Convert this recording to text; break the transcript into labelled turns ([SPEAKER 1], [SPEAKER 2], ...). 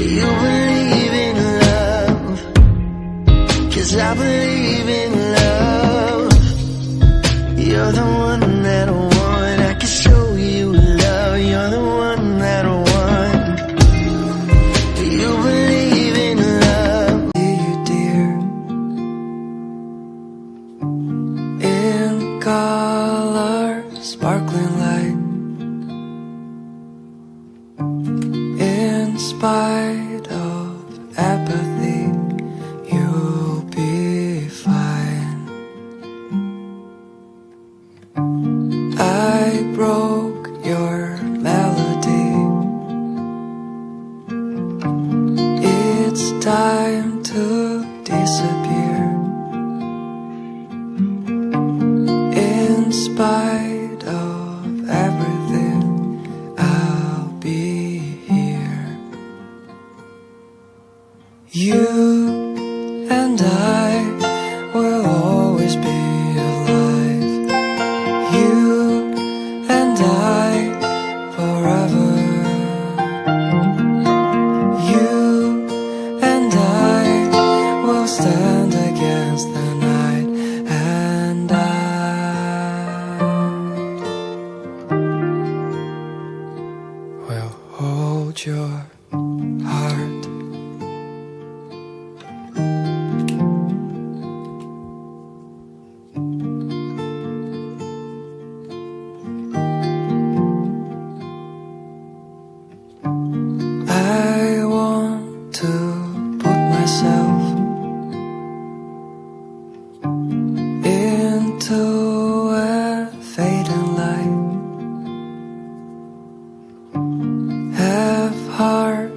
[SPEAKER 1] you believe in love? 'Cause I believe in love. You're the one that I want. I can show you love. You're the one that I want. You believe in love. You dear, in color, sparkling light. In spite of apathy, you'll be fine. I broke your melody. It's time to disappear. In spite of everything, I'll be here. You and I will always be alive. You and I forever. You and I will stand against the night, and I will hold your heart. I want to put myself into a fading light. Have heart